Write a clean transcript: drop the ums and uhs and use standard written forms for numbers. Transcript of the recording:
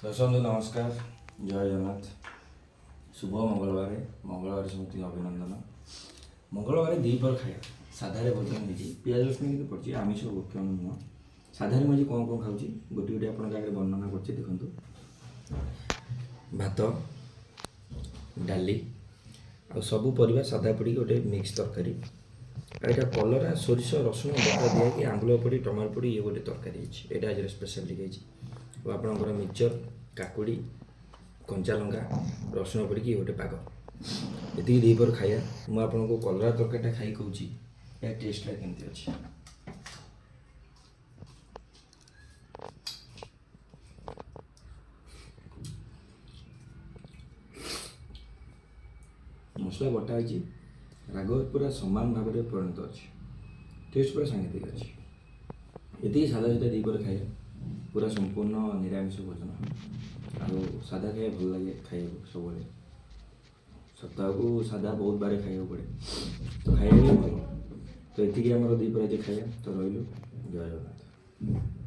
दर्शक नमस्कार, जय जगन्नाथ। शुभ मंगलवार समस्त अभिनंदन। मंगलवार दीपर खाया साधारे भोजन होती पिज रसुण कि पड़ी आमिष भक्षण नुह साधारे मुझे कौन कौन खाऊँ गोटे गोटे आप वर्णना कर देखूँ। भात डाली आ सबू परिवा साधा पड़ी गोटे मिक्स तरकारी यहाँ कलरा सोरिष रसुण बटा दिखाई आंबुल पड़ी टमाटो पड़ी ये गोटे तरकारी यहाँ आज स्पेशल लिखाई आपणकर मिक्सचर काकुड़ी कंचा लंका रसुण पड़ी गोटे पाग ये दीपर खाया मुझे कलरा तरकारीटा खाई कहूँ या टेस्टा केमती अच्छे। मसला बटा हो राग पूरा सामान भाव में परिणत अच्छे टेस्ट पूरा सांघातिक अच्छे ये सादा सीधा दीपर खाए पूरा संपूर्ण निरामिष भोजन आ सादा खाए भल लगे खाए सब सप्ताह को सादा बहुत बारे खाया पड़े तो खाया भी भल तो ये दीपर आज खाया तो रही जय जगन्नाथ।